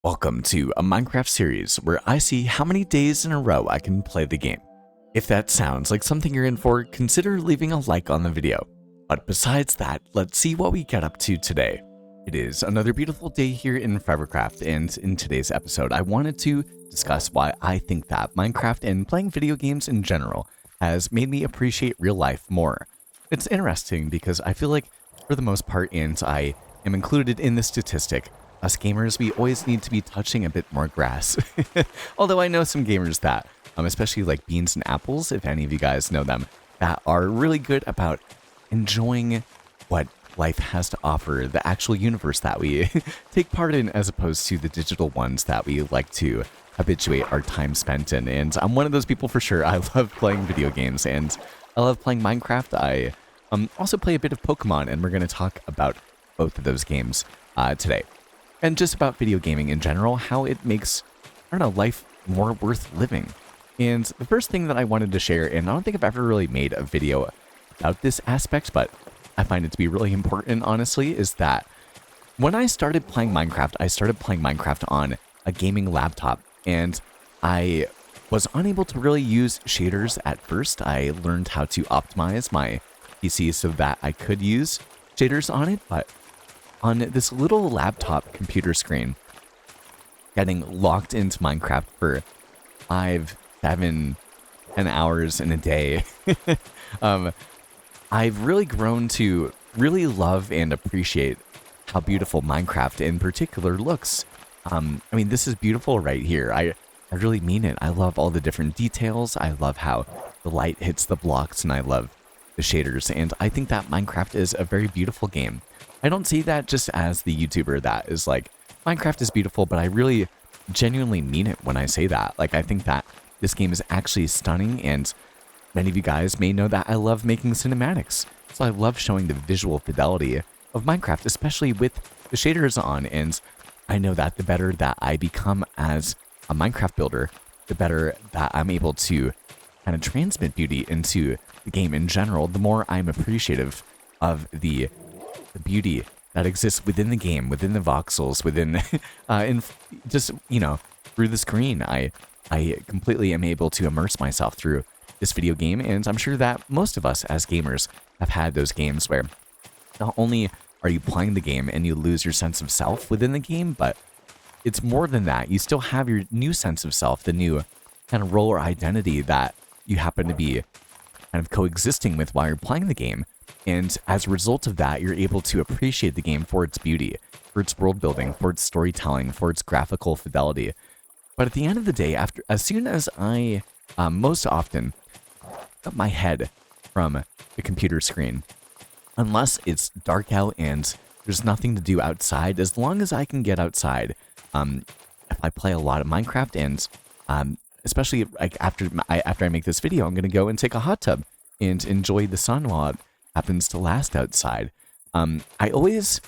Welcome to a Minecraft series where I see how many days in a row I can play the game. If that sounds like something you're in for, consider leaving a like on the video. But besides that, let's see what we get up to today. It is another beautiful day here in Forevercraft, and in today's episode I wanted to discuss why I think that Minecraft and playing video games in general has made me appreciate real life more. It's interesting because I feel like for the most part, and I am included in the statistic, us gamers, we always need to be touching a bit more grass. Although I know some gamers that, especially like Beans and Apples, if any of you guys know them, that are really good about enjoying what life has to offer, the actual universe that we take part in, as opposed to the digital ones that we like to habituate our time spent in. And I'm one of those people for sure. I love playing video games, and I love playing Minecraft. I also play a bit of Pokemon, and we're going to talk about both of those games today. And just about video gaming in general, how it makes, I don't know, life more worth living. And the first thing that I wanted to share, and I don't think I've ever really made a video about this aspect, but I find it to be really important, honestly, is that when I started playing Minecraft, I started playing Minecraft on a gaming laptop, and I was unable to really use shaders at first. I learned how to optimize my PC so that I could use shaders on it, but on this little laptop computer screen, getting locked into Minecraft for 5, 7, 10 hours in a day, I've really grown to really love and appreciate how beautiful Minecraft in particular looks. I mean, this is beautiful right here. I really mean it. I love all the different details. I love how the light hits the blocks, and I love the shaders. And I think that Minecraft is a very beautiful game. I don't see that just as the YouTuber that is like, Minecraft is beautiful, but I really genuinely mean it when I say that. Like, I think that this game is actually stunning, and many of you guys may know that I love making cinematics. So I love showing the visual fidelity of Minecraft, especially with the shaders on, and I know that the better that I become as a Minecraft builder, the better that I'm able to kind of transmit beauty into the game in general, the more I'm appreciative of the beauty that exists within the game, within the voxels, within, just, through the screen. I completely am able to immerse myself through this video game, and I'm sure that most of us as gamers have had those games where not only are you playing the game and you lose your sense of self within the game, but it's more than that. You still have your new sense of self, the new kind of role or identity that you happen to be kind of coexisting with while you're playing the game. And as a result of that, you're able to appreciate the game for its beauty, for its world building, for its storytelling, for its graphical fidelity. But at the end of the day, as soon as I most often up my head from the computer screen, unless it's dark out and there's nothing to do outside, as long as I can get outside, if I play a lot of Minecraft, and especially like after I make this video, I'm going to go and take a hot tub and enjoy the sun while it happens to last outside. I always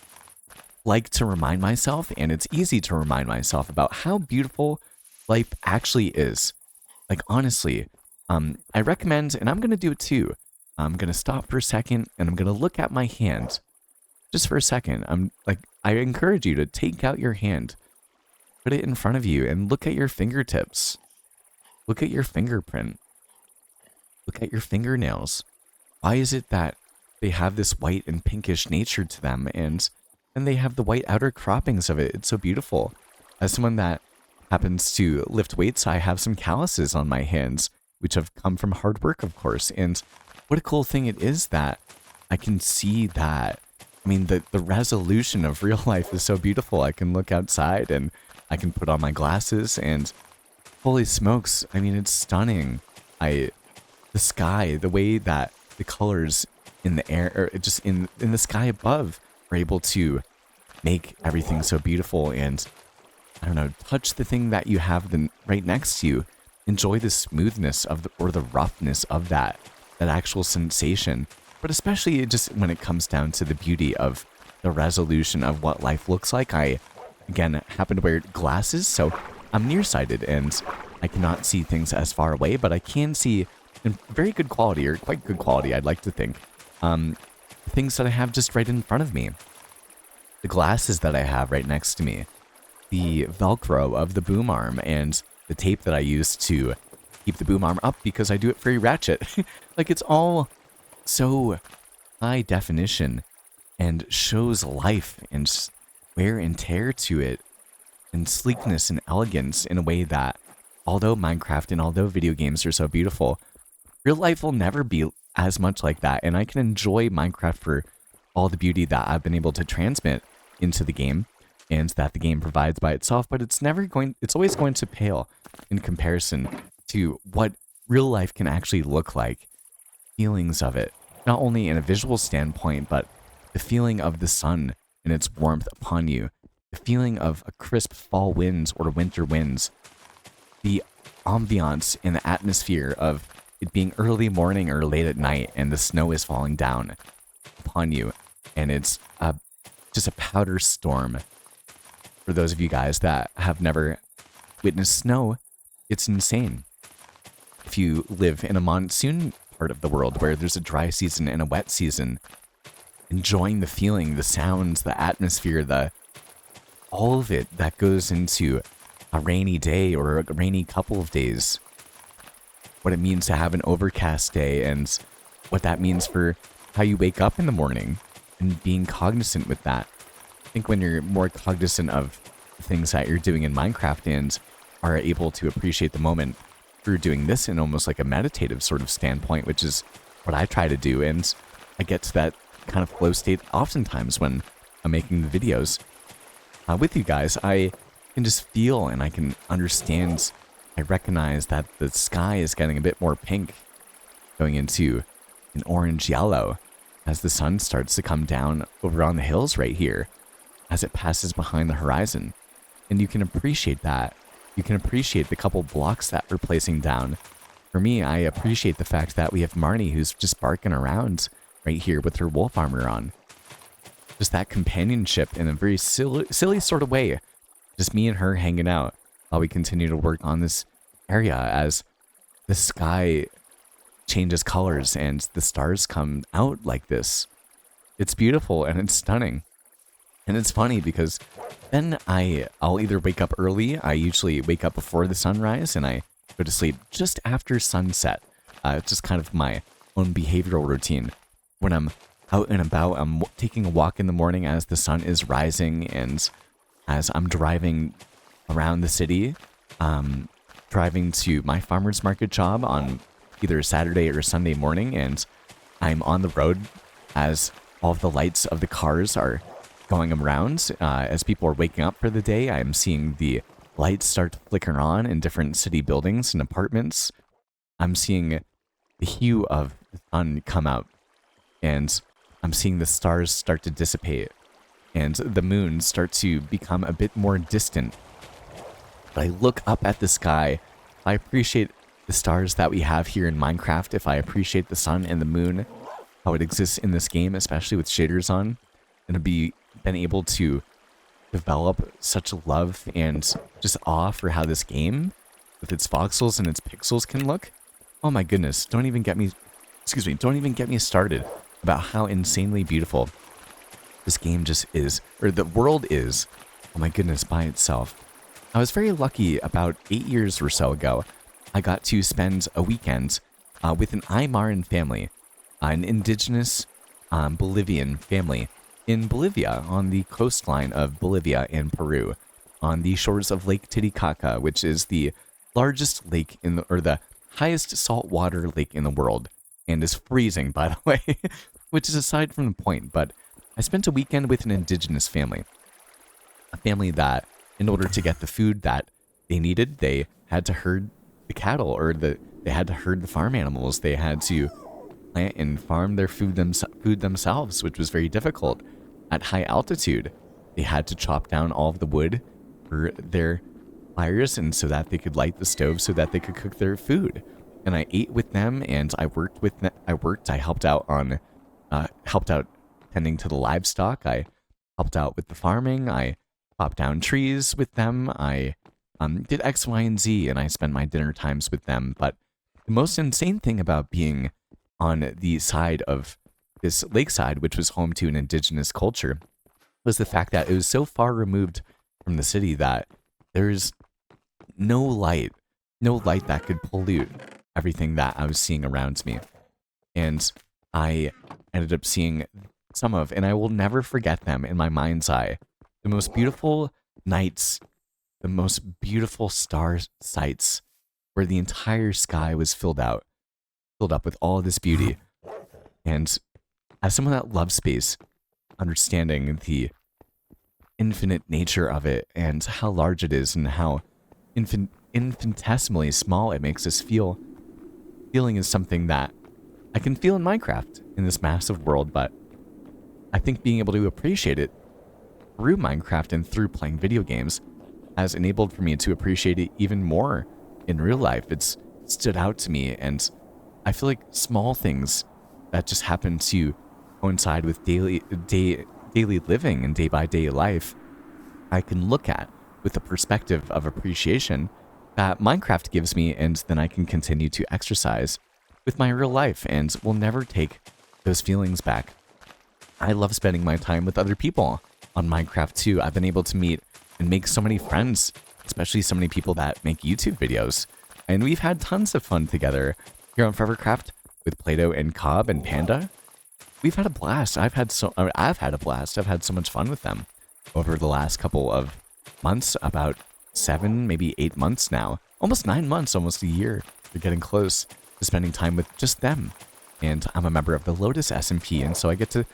like to remind myself, and it's easy to remind myself, about how beautiful life actually is. Like, honestly, I recommend, and I'm going to do it too, I'm going to stop for a second, and I'm going to look at my hand just for a second. I encourage you to take out your hand, put it in front of you, and look at your fingertips. Look at your fingerprint. Look at your fingernails. Why is it that they have this white and pinkish nature to them, and they have the white outer croppings of it? It's so beautiful. As someone that happens to lift weights, I have some calluses on my hands, which have come from hard work, of course. And what a cool thing it is that I can see that. I mean, the resolution of real life is so beautiful. I can look outside, and I can put on my glasses, and holy smokes, I mean, it's stunning. The sky, the way that the colors in the air, or just in the sky above, are able to make everything so beautiful. And I don't know, touch the thing that you have right next to you. Enjoy the smoothness of the roughness of that actual sensation. But especially just when it comes down to the beauty of the resolution of what life looks like. I, again, happen to wear glasses, so I'm nearsighted, and I cannot see things as far away, but I can see in very good quality, or quite good quality, I'd like to think, things that I have just right in front of me. The glasses that I have right next to me the Velcro of the boom arm and the tape that I use to keep the boom arm up because I do it very ratchet. Like it's all so high definition and shows life and wear and tear to it and sleekness and elegance in a way that, although Minecraft and although video games are so beautiful, real life will never be as much like that. And I can enjoy Minecraft for all the beauty that I've been able to transmit into the game and that the game provides by itself, but it's always going to pale in comparison to what real life can actually look like, feelings of it, not only in a visual standpoint, but the feeling of the sun and its warmth upon you, the feeling of a crisp fall winds or winter winds, the ambiance and the atmosphere of it being early morning or late at night and the snow is falling down upon you, and it's just a powder storm. For those of you guys that have never witnessed snow, it's insane. If you live in a monsoon part of the world where there's a dry season and a wet season, enjoying the feeling, the sounds, the atmosphere, all of it that goes into a rainy day or a rainy couple of days, what it means to have an overcast day and what that means for how you wake up in the morning and being cognizant with that. I think when you're more cognizant of the things that you're doing in Minecraft and are able to appreciate the moment through doing this in almost like a meditative sort of standpoint, which is what I try to do, and I get to that kind of flow state oftentimes when I'm making the videos with you guys. I can just feel and I can understand, I recognize that the sky is getting a bit more pink, going into an orange yellow as the sun starts to come down over on the hills right here as it passes behind the horizon. And you can appreciate that. You can appreciate the couple blocks that we're placing down. For me, I appreciate the fact that we have Marnie who's just barking around right here with her wolf armor on. Just that companionship in a very silly sort of way. Just me and her hanging out while we continue to work on this area as the sky changes colors and the stars come out like this. It's beautiful and it's stunning. And it's funny because then I'll either wake up early. I usually wake up before the sunrise and I go to sleep just after sunset. It's just kind of my own behavioral routine. When I'm out and about, I'm taking a walk in the morning as the sun is rising and as I'm driving around the city, driving to my farmer's market job on either a Saturday or a Sunday morning, and I'm on the road as all of the lights of the cars are going around. As people are waking up for the day, I'm seeing the lights start to flicker on in different city buildings and apartments. I'm seeing the hue of the sun come out, and I'm seeing the stars start to dissipate, and the moon start to become a bit more distant. But I look up at the sky, I appreciate the stars that we have here in Minecraft, if I appreciate the sun and the moon, how it exists in this game, especially with shaders on, and to be been able to develop such love and just awe for how this game, with its voxels and its pixels, can look. Oh my goodness, don't even get me started about how insanely beautiful this game just is, or the world is. Oh my goodness, by itself. I was very lucky about 8 years or so ago. I got to spend a weekend with an Aymaran family, an indigenous Bolivian family in Bolivia, on the coastline of Bolivia and Peru, on the shores of Lake Titicaca, which is the largest lake or the highest saltwater lake in the world, and is freezing, by the way, which is aside from the point. But I spent a weekend with an indigenous family, a family that, in order to get the food that they needed, they had to herd the cattle, or they had to herd the farm animals. They had to plant and farm their food themselves, which was very difficult. At high altitude, they had to chop down all of the wood for their fires, and so that they could light the stove so that they could cook their food. And I ate with them, and I worked with them. I helped out tending to the livestock. I helped out with the farming. I chopped down trees with them. I did X, Y, and Z, and I spent my dinner times with them. But the most insane thing about being on the side of this lakeside, which was home to an indigenous culture, was the fact that it was so far removed from the city that there's no light, no light that could pollute everything that I was seeing around me. And I ended up seeing some of, and I will never forget them in my mind's eye, the most beautiful nights, the most beautiful star sights, where the entire sky was filled up with all this beauty. And as someone that loves space, understanding the infinite nature of it and how large it is and how infinitesimally small it makes us feel, feeling is something that I can feel in Minecraft in this massive world, but I think being able to appreciate it through Minecraft and through playing video games has enabled for me to appreciate it even more in real life. It's stood out to me, and I feel like small things that just happen to coincide with daily living and day by day life, I can look at with the perspective of appreciation that Minecraft gives me, and then I can continue to exercise with my real life and will never take those feelings back. I love spending my time with other people on Minecraft too. I've been able to meet and make so many friends, especially so many people that make YouTube videos. And we've had tons of fun together here on Forevercraft with Plato and Cobb and Panda. We've had a blast. I've had a blast. I've had so much fun with them over the last couple of months, about 7, maybe 8 months now. Almost 9 months, almost a year. We're getting close to spending time with just them. And I'm a member of the Lotus SMP, and so I get to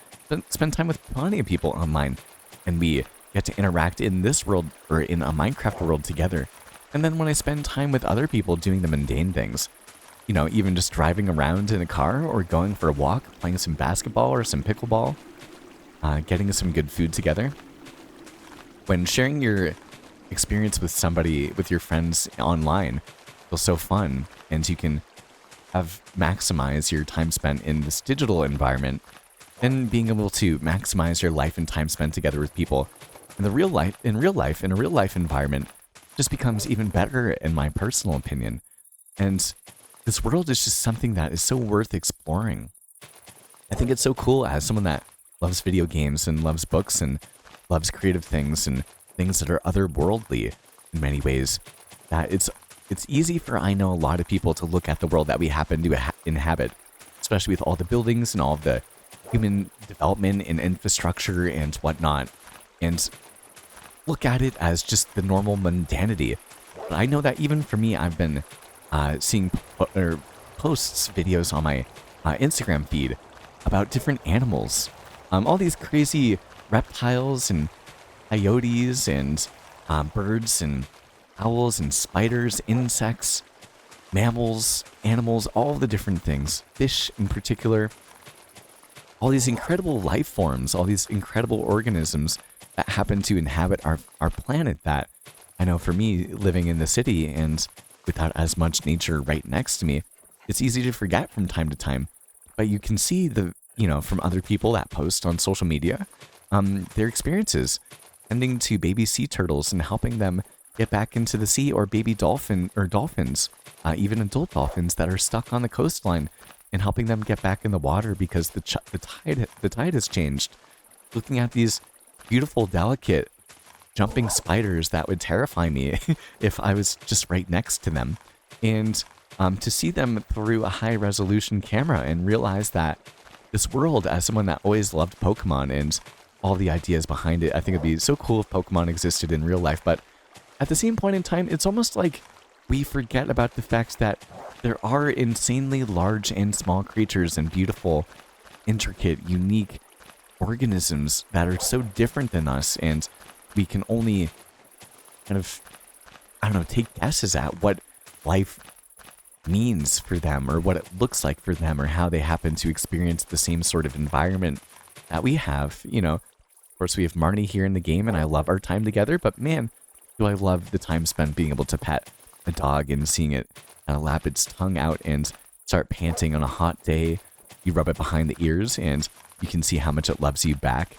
spend time with plenty of people online. And we get to interact in this world, or in a Minecraft world together. And then when I spend time with other people doing the mundane things, you know, even just driving around in a car or going for a walk, playing some basketball or some pickleball, getting some good food together. When sharing your experience with somebody, with your friends online, feels so fun, and you can maximize your time spent in this digital environment, and being able to maximize your life and time spent together with people in a real life environment just becomes even better in my personal opinion. And this world is just something that is so worth exploring. I think it's so cool as someone that loves video games and loves books and loves creative things and things that are otherworldly in many ways, that it's easy for, I know, a lot of people to look at the world that we happen to inhabit, especially with all the buildings and all of the human development and infrastructure and whatnot, and look at it as just the normal mundanity. But I know that even for me, I've been seeing posts, videos on my Instagram feed about different animals, all these crazy reptiles and coyotes and birds and owls and spiders, insects, mammals, animals, all the different things, fish in particular, all these incredible life forms, all these incredible organisms that happen to inhabit our planet that I know for me, living in the city and without as much nature right next to me, it's easy to forget from time to time. But you can see from other people that post on social media, their experiences tending to baby sea turtles and helping them get back into the sea, or baby dolphins, even adult dolphins that are stuck on the coastline, and helping them get back in the water because the tide has changed. Looking at these beautiful, delicate, jumping spiders that would terrify me if I was just right next to them, and to see them through a high-resolution camera and realize that this world, as someone that always loved Pokemon and all the ideas behind it, I think it'd be so cool if Pokemon existed in real life, but at the same point in time, it's almost like we forget about the fact that there are insanely large and small creatures and beautiful, intricate, unique organisms that are so different than us, and we can only kind of, take guesses at what life means for them, or what it looks like for them, or how they happen to experience the same sort of environment that we have. Of course, we have Marnie here in the game, and I love our time together, but man, do I love the time spent being able to pet a dog and seeing it lap its tongue out and start panting on a hot day. You rub it behind the ears, and you can see how much it loves you back.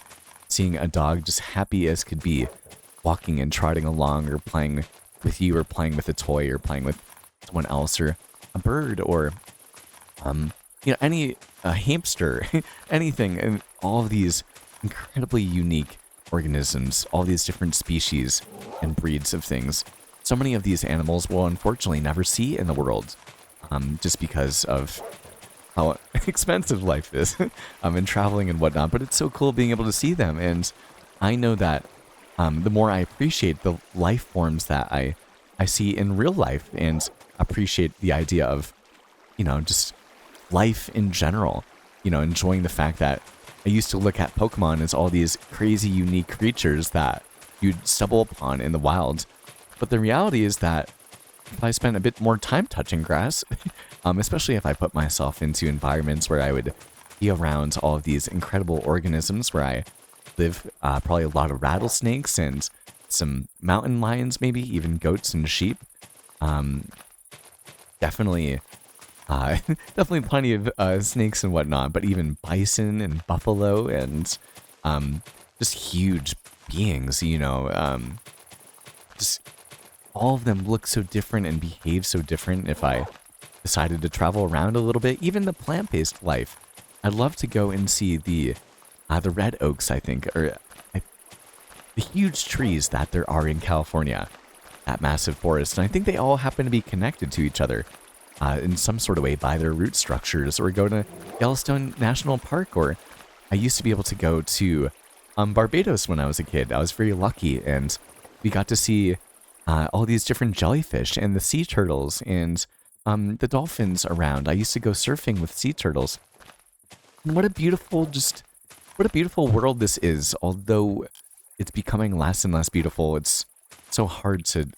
Seeing a dog just happy as could be, walking and trotting along, or playing with you, or playing with a toy, or playing with someone else, or a bird, or a hamster, anything, and all of these incredibly unique organisms, all these different species and breeds of things. So many of these animals will unfortunately never see in the world, just because of how expensive life is, and traveling and whatnot. But it's so cool being able to see them, and I know that the more I appreciate the life forms that I see in real life, and appreciate the idea of, just life in general. Enjoying the fact that I used to look at Pokemon as all these crazy, unique creatures that you'd stumble upon in the wild. But the reality is that if I spent a bit more time touching grass, especially if I put myself into environments where I would be around all of these incredible organisms, where I live, probably a lot of rattlesnakes and some mountain lions, maybe even goats and sheep. Definitely, definitely plenty of snakes and whatnot, but even bison and buffalo and just huge beings, just all of them look so different and behave so different. If I decided to travel around a little bit, even the plant-based life, I'd love to go and see the red oaks, I think, or the huge trees that there are in California, that massive forest. And I think they all happen to be connected to each other in some sort of way by their root structures, or go to Yellowstone National Park, or I used to be able to go to Barbados when I was a kid. I was very lucky, and we got to see all these different jellyfish and the sea turtles and the dolphins around. I used to go surfing with sea turtles. And what a beautiful world this is. Although it's becoming less and less beautiful, it's so hard to,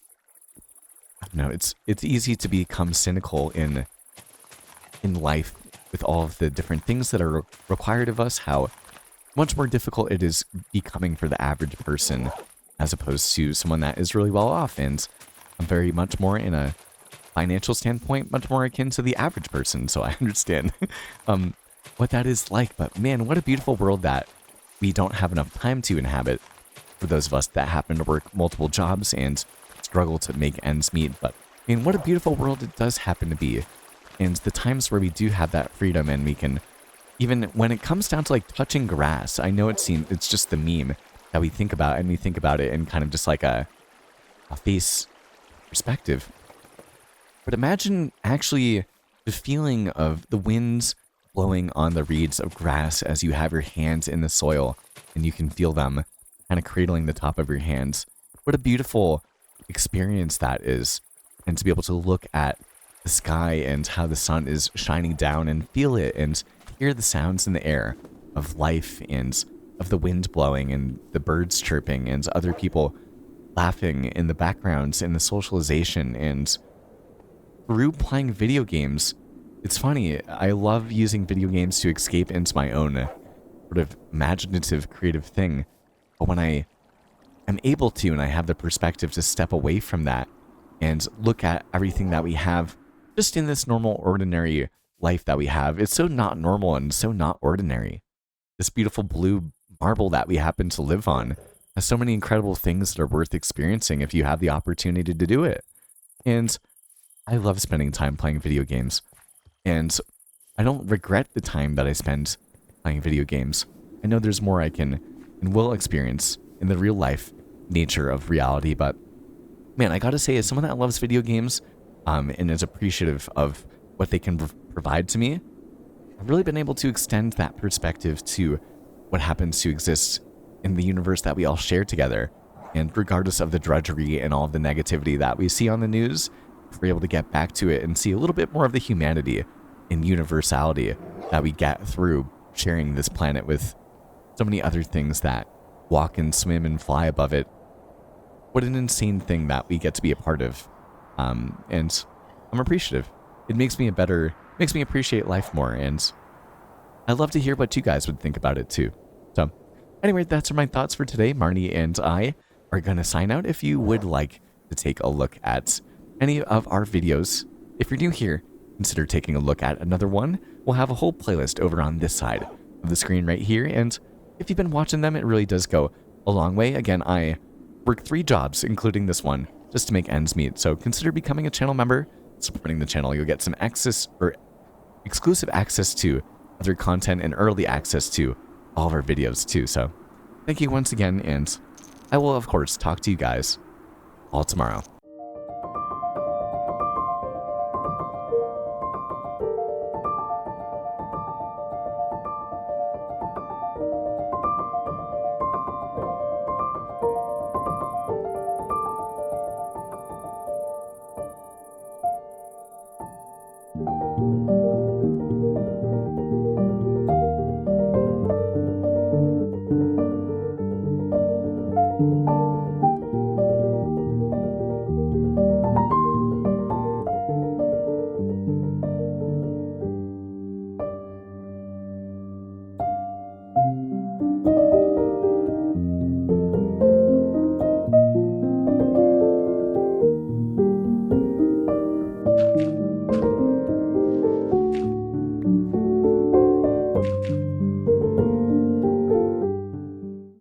I don't know, it's easy to become cynical in life with all of the different things that are required of us, how much more difficult it is becoming for the average person as opposed to someone that is really well off. And I'm very much more in a financial standpoint, much more akin to the average person. So I understand what that is like. But man, what a beautiful world that we don't have enough time to inhabit for those of us that happen to work multiple jobs and struggle to make ends meet. But I mean, what a beautiful world it does happen to be. And the times where we do have that freedom, and we can, even when it comes down to like touching grass, I know it's just the meme that we think about, and we think about it in kind of just like a face perspective. But imagine actually the feeling of the winds blowing on the reeds of grass as you have your hands in the soil and you can feel them kind of cradling the top of your hands. What a beautiful experience that is. And to be able to look at the sky and how the sun is shining down and feel it and hear the sounds in the air of life and of the wind blowing and the birds chirping and other people laughing in the backgrounds and the socialization. And through playing video games, it's funny, I love using video games to escape into my own sort of imaginative, creative thing. But when I am able to, and I have the perspective to step away from that and look at everything that we have just in this normal, ordinary life that we have, it's so not normal and so not ordinary. This beautiful blue marble that we happen to live on has so many incredible things that are worth experiencing if you have the opportunity to do it. And I love spending time playing video games. And I don't regret the time that I spend playing video games. I know there's more I can and will experience in the real life nature of reality, but man, I gotta say, as someone that loves video games and is appreciative of what they can provide to me, I've really been able to extend that perspective to what happens to exist in the universe that we all share together. And regardless of the drudgery and all of the negativity that we see on the news, we're able to get back to it and see a little bit more of the humanity and universality that we get through sharing this planet with so many other things that walk and swim and fly above it. What an insane thing that we get to be a part of. And I'm appreciative. It makes me appreciate life more. And I'd love to hear what you guys would think about it too. So anyway, that's my thoughts for today. Marnie and I are going to sign out. If you would like to take a look at any of our videos, if you're new here, consider taking a look at another one. We'll have a whole playlist over on this side of the screen right here. And if you've been watching them, it really does go a long way. Again, I work 3 jobs, including this one, just to make ends meet. So consider becoming a channel member, supporting the channel. You'll get some access or exclusive access to other content and early access to all of our videos too. So Thank you once again, and I will, of course, talk to you guys all tomorrow.